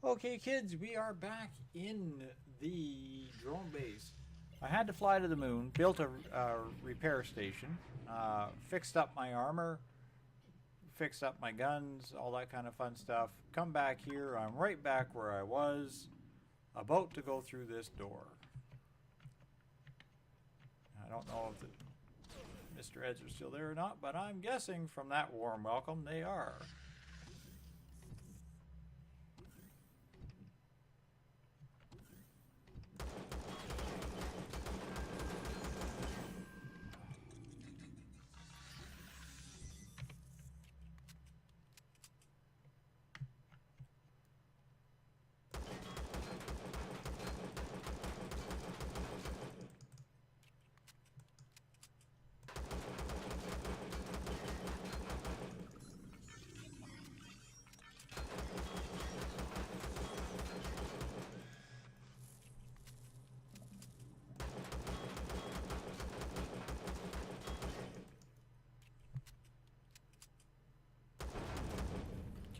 Okay, kids, we are back in the drone base. I had to fly to the moon, built a repair station, fixed up my armor, fixed up my guns, all that kind of fun stuff. Come back here, I'm right back where I was, about to go through this door. I don't know if the Mr. Eds are still there or not, but I'm guessing from that warm welcome they are.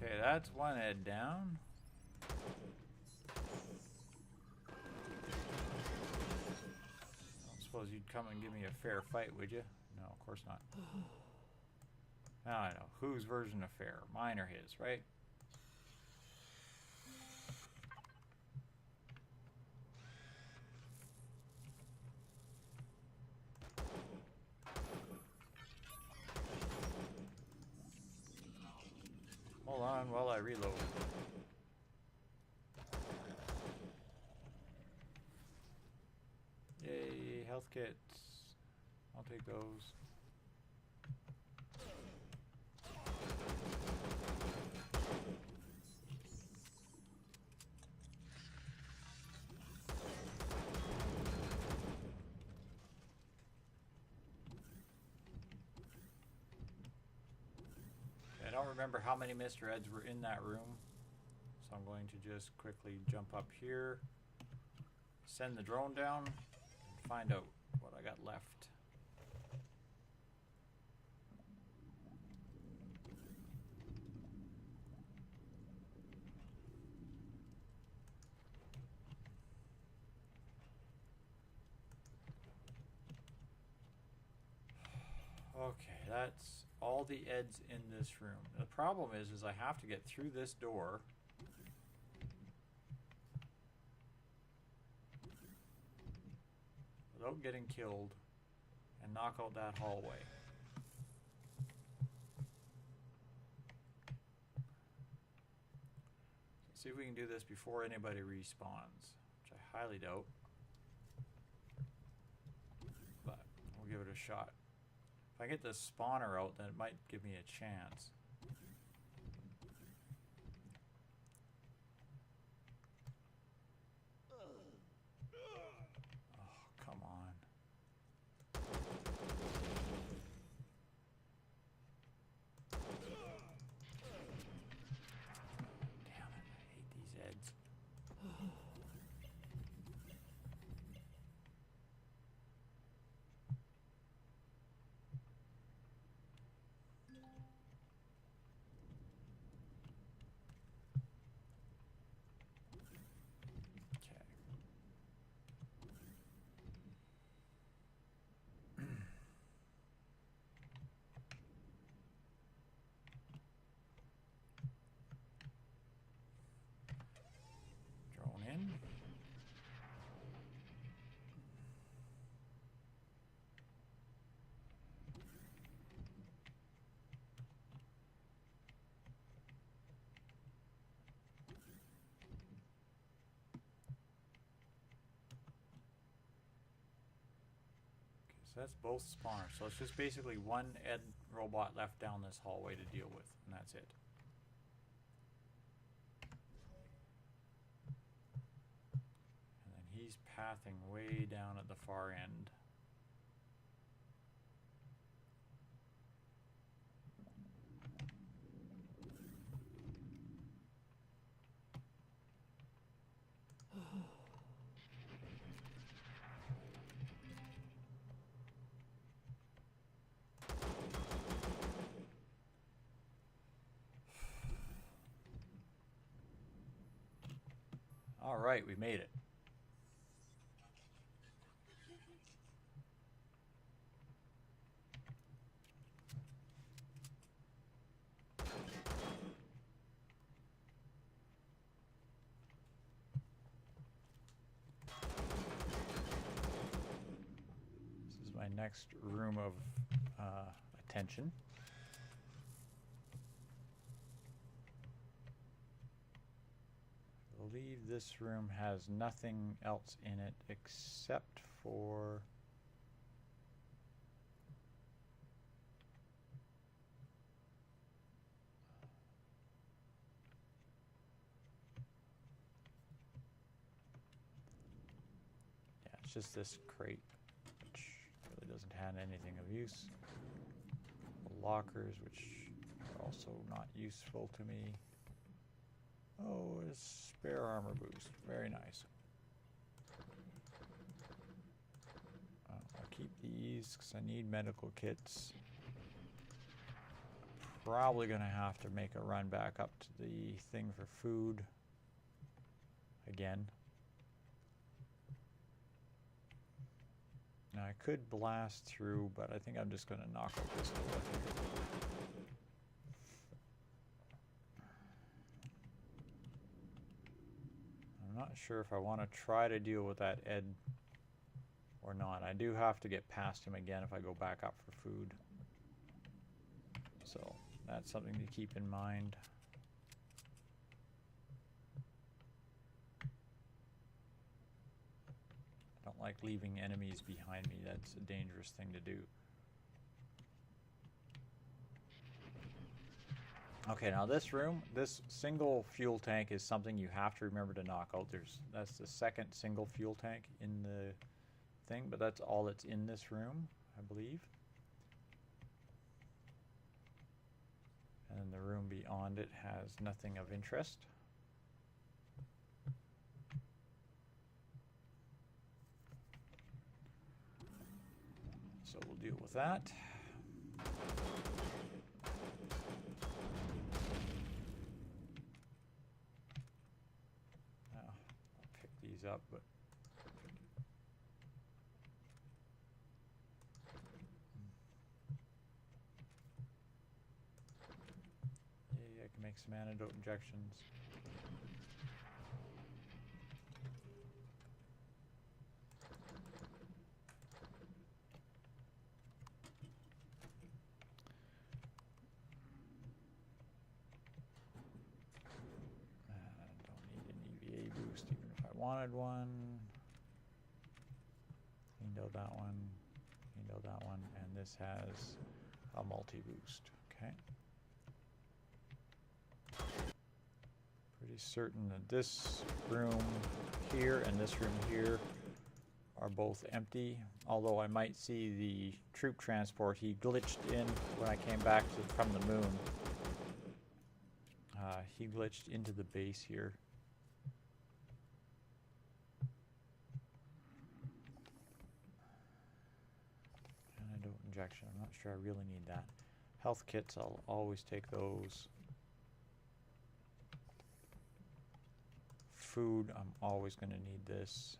Okay, that's one head down. I suppose you'd come and give me a fair fight, would you? No, of course not. Now I know. Whose version of fair? Mine or his, right? Hold on while I reload. Yay, health kits. I'll take those. I don't remember how many Mr. Eds were in that room, so I'm going to just quickly jump up here, send the drone down, and find out what I got left. Okay, that's all the Eds in this room. The problem is I have to get through this door. Without getting killed and knock out that hallway. Let's see if we can do this before anybody respawns, which I highly doubt. But we'll give it a shot. If I get this spawner out, then it might give me a chance. Oh, come on. Damn it, I hate these Eds. Drone in. So that's both spawners. So it's just basically one Ed robot left down this hallway to deal with, and that's it. And then he's pathing way down at the far end. All right, we made it. This is my next room of attention. I believe this room has nothing else in it except for it's just this crate, which really doesn't have anything of use. The lockers, which are also not useful to me. Oh, a spare armor boost. Very nice. I'll keep these because I need medical kits. Probably going to have to make a run back up to the thing for food again. Now I could blast through, but I think I'm just going to knock out this door here. I'm not sure if I want to try to deal with that Ed or not. I do have to get past him again if I go back up for food. So that's something to keep in mind. I don't like leaving enemies behind me. That's a dangerous thing to do. Okay, now this room, this single fuel tank is something you have to remember to knock out. That's the second single fuel tank in the thing, but that's all that's in this room, I believe. And then the room beyond it has nothing of interest. So we'll deal with that. Up, but yeah, I can make some antidote injections. Wanted one, cleaned out that one, cleaned out that one, and this has a multi-boost, okay? Pretty certain that this room here and this room here are both empty, although I might see the troop transport. He glitched in when I came back from the moon. He glitched into the base here. Injection. I'm not sure I really need that. Health kits, I'll always take those. Food, I'm always going to need this.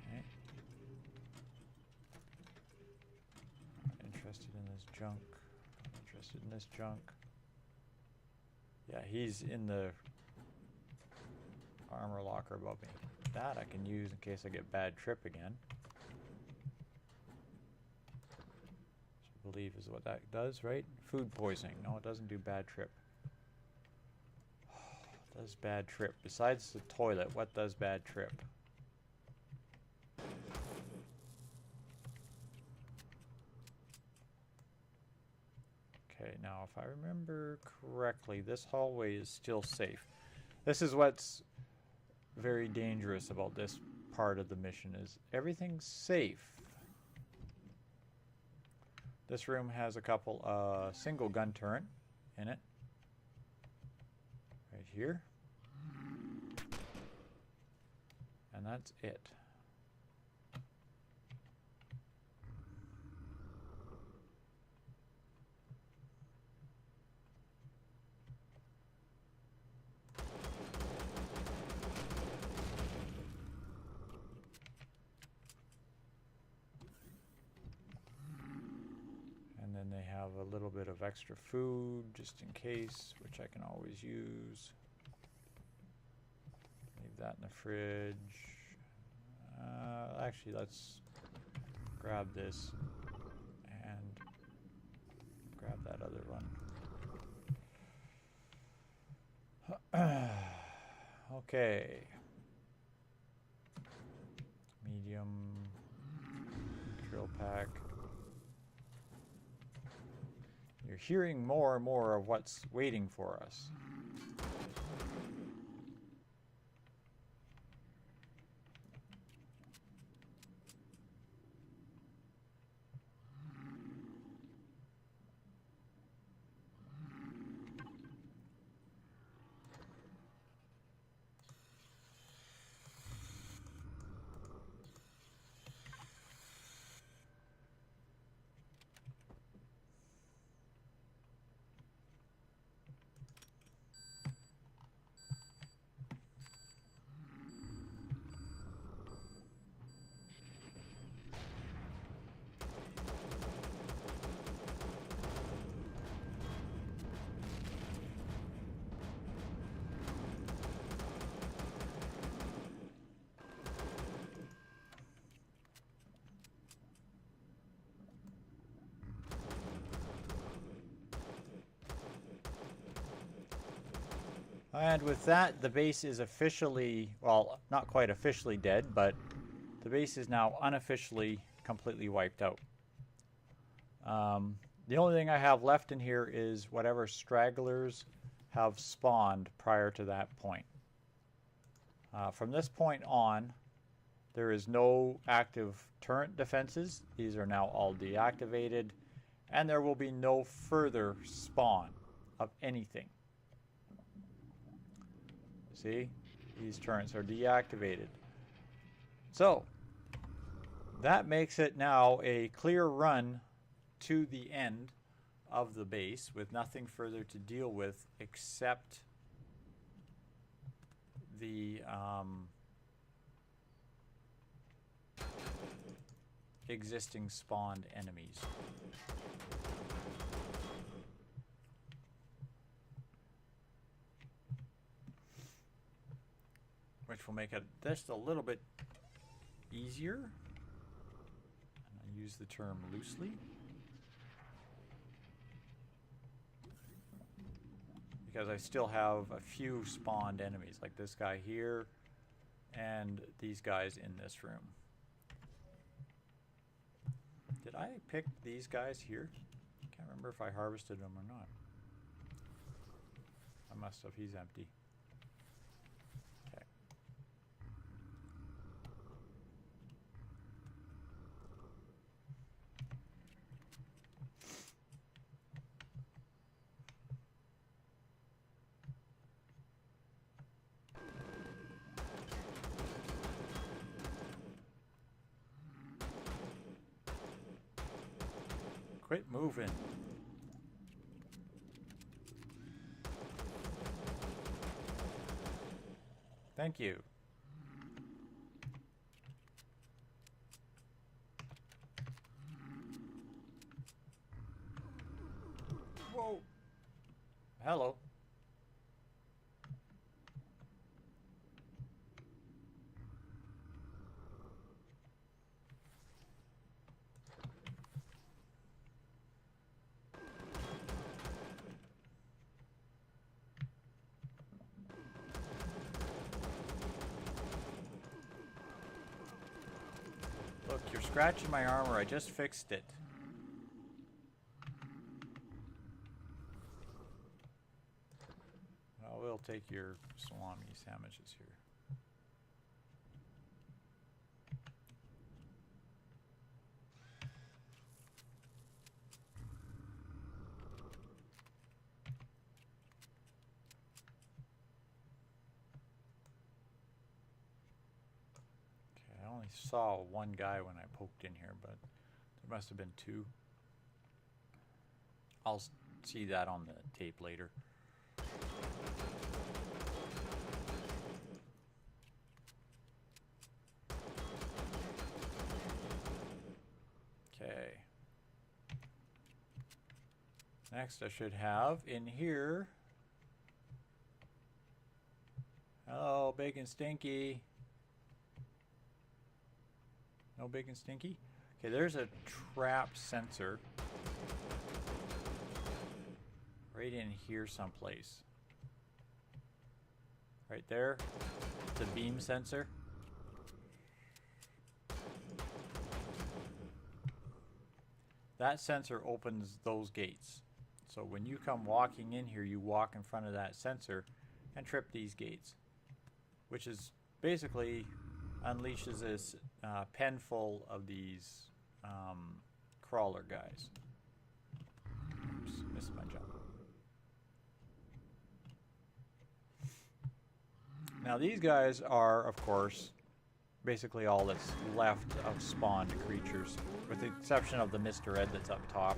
Okay. Not interested in this junk. Not interested in this junk. Yeah, he's in the armor locker above me. That I can use in case I get bad trip again. Which I believe is what that does, right? Food poisoning. No, it doesn't do bad trip. It does bad trip. Besides the toilet, what does bad trip? Okay, now if I remember correctly, this hallway is still safe. This is what's very dangerous about this part of the mission, is everything's safe. This room has a couple single gun turret in it. Right here. And that's it. they have a little bit of extra food just in case, which I can always use. Leave that in the fridge. Actually, let's grab this and grab that other one. Okay. Medium drill pack. You're hearing more and more of what's waiting for us. And with that, the base is officially, well, not quite officially dead, but the base is now unofficially completely wiped out. The only thing I have left in here is whatever stragglers have spawned prior to that point. From this point on, there is no active turret defenses. These are now all deactivated, and there will be no further spawn of anything. See, these turrets are deactivated. So, that makes it now a clear run to the end of the base with nothing further to deal with except the existing spawned enemies. Which will make it just a little bit easier. And I use the term loosely. Because I still have a few spawned enemies, like this guy here, and these guys in this room. Did I pick these guys here? I can't remember if I harvested them or not. I must have. He's empty. Quit moving. Thank you. Whoa. Hello. Look, you're scratching my armor. I just fixed it. Well, we'll take your salami sandwiches here. I only saw one guy when I poked in here, but there must have been two. I'll see that on the tape later. Okay. Next I should have in here. Hello, Bacon Stinky. No Bacon Stinky? Okay, there's a trap sensor. Right in here someplace. Right there. The beam sensor. That sensor opens those gates. So when you come walking in here, you walk in front of that sensor and trip these gates, which is basically unleashes this pen full of these crawler guys. Oops, missed my jump. Now these guys are, of course, basically all that's left of spawned creatures, with the exception of the Mr. Ed that's up top.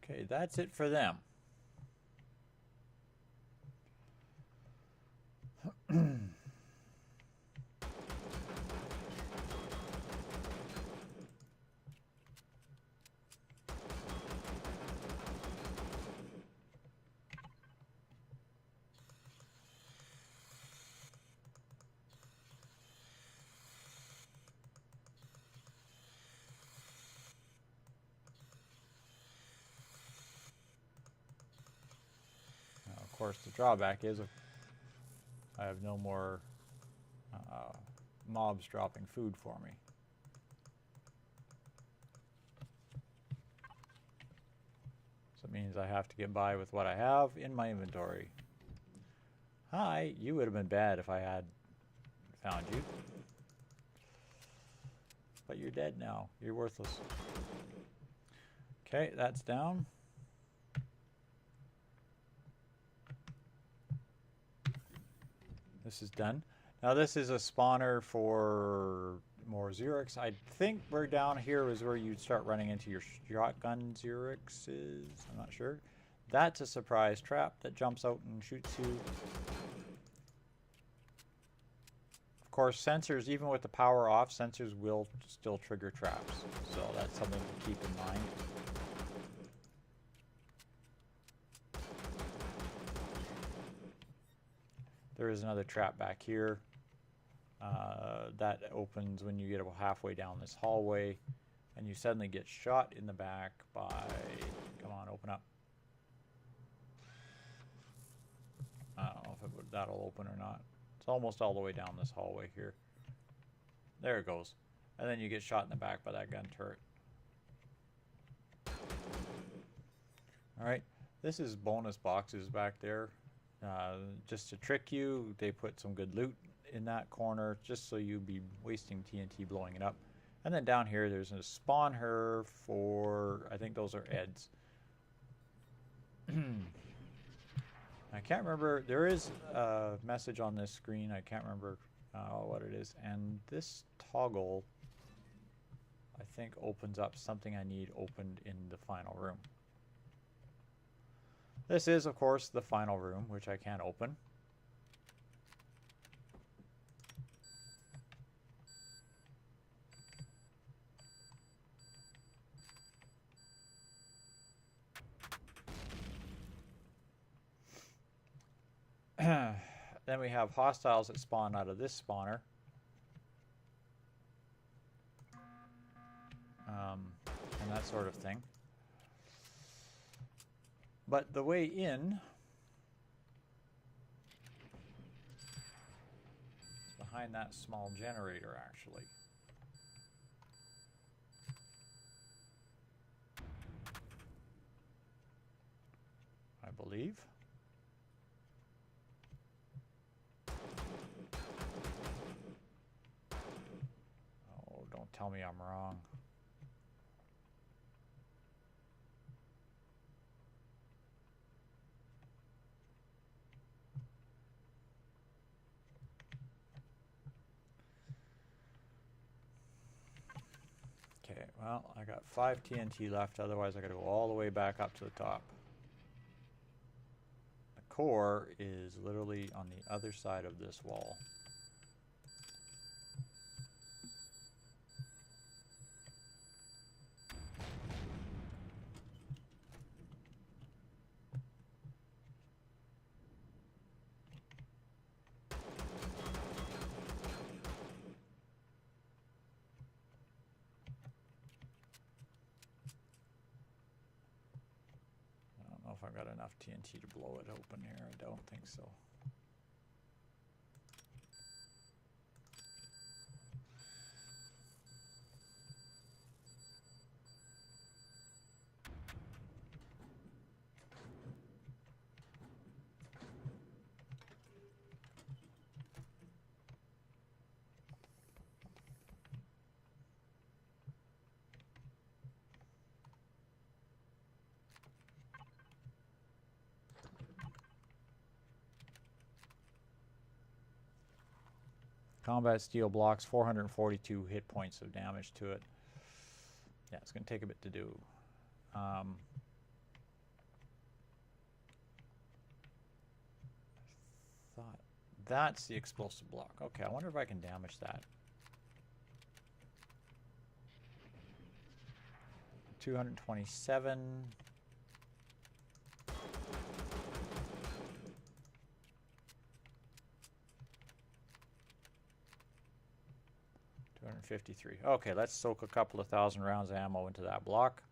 Okay, that's it for them. Of course, the drawback is I have no more mobs dropping food for me. So it means I have to get by with what I have in my inventory. Hi, you would have been bad if I had found you. But you're dead now. You're worthless. Okay, that's down. This is done. Now this is a spawner for more Xerix. I think we're down here is where you'd start running into your shotgun Xerixes. I'm not sure. That's a surprise trap that jumps out and shoots you. Of course, sensors, even with the power off, sensors will still trigger traps. So that's something to keep in mind. There is another trap back here. That opens when you get about halfway down this hallway, and you suddenly get shot in the back by... Come on, open up. I don't know if that'll open or not. It's almost all the way down this hallway here. There it goes. And then you get shot in the back by that gun turret. Alright, this is bonus boxes back there. Just to trick you, they put some good loot in that corner just so you'd be wasting TNT blowing it up. And then down here there's a spawner for, I think those are Eds. I can't remember, there is a message on this screen, I can't remember what it is, and this toggle I think opens up something I need opened in the final room. This is, of course, the final room, which I can't open. Then we have hostiles that spawn out of this spawner. And that sort of thing. But the way in is behind that small generator, actually. believe. Oh, don't tell me I'm wrong. Okay, well, I got 5 TNT left, otherwise I gotta go all the way back up to the top. The core is literally on the other side of this wall. If I've got enough TNT to blow it open here. I don't think so. Combat steel blocks, 442 hit points of damage to it. Yeah, it's going to take a bit to do. Thought that's the explosive block. Okay, I wonder if I can damage that. 227. 253. Okay, let's soak a couple of thousand rounds of ammo into that block.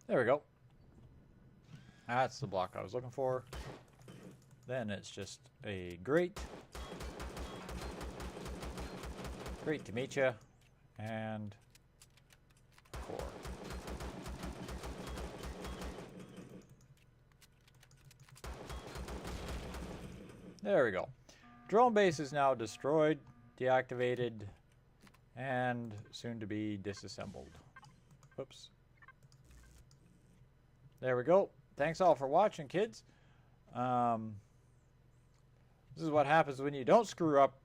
There we go. That's the block I was looking for. Then it's just a grate. Great to meet you. And a core. There we go. Drone base is now destroyed, deactivated, and soon to be disassembled. Whoops. There we go. Thanks all for watching, kids. This is what happens when you don't screw up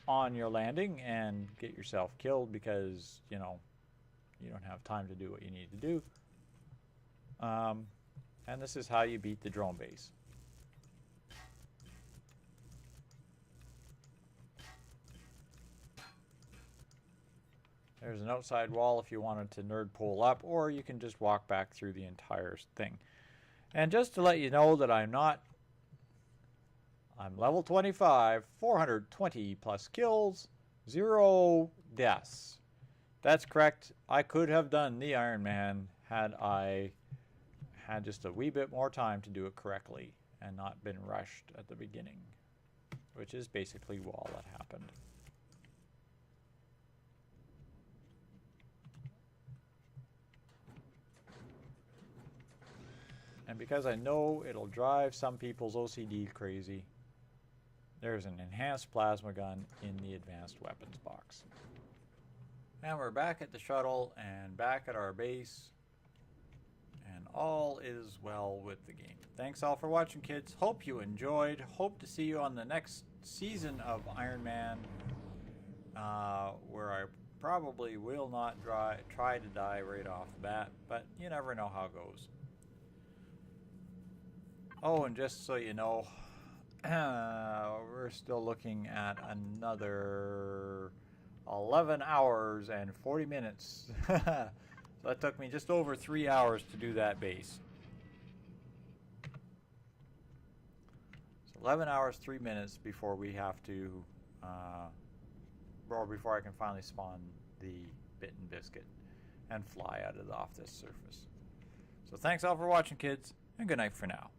on your landing and get yourself killed because, you know, you don't have time to do what you need to do. And this is how you beat the drone base. There's an outside wall if you wanted to nerd pull up, or you can just walk back through the entire thing. And just to let you know that I'm level 25, 420 plus kills, 0 deaths. That's correct. I could have done the Ironman had I had just a wee bit more time to do it correctly and not been rushed at the beginning, which is basically all that happened. And because I know it'll drive some people's OCD crazy, there's an enhanced plasma gun in the advanced weapons box. And we're back at the shuttle and back at our base. And all is well with the game. Thanks all for watching, kids. Hope you enjoyed. Hope to see you on the next season of Ironman, where I probably will not try to die right off the bat, but you never know how it goes. Oh, and just so you know, we're still looking at another 11 hours and 40 minutes. So that took me just over 3 hours to do that base. So 11 hours, 3 minutes before we have to, or before I can finally spawn the bit and biscuit and fly off this surface. So thanks all for watching, kids, and good night for now.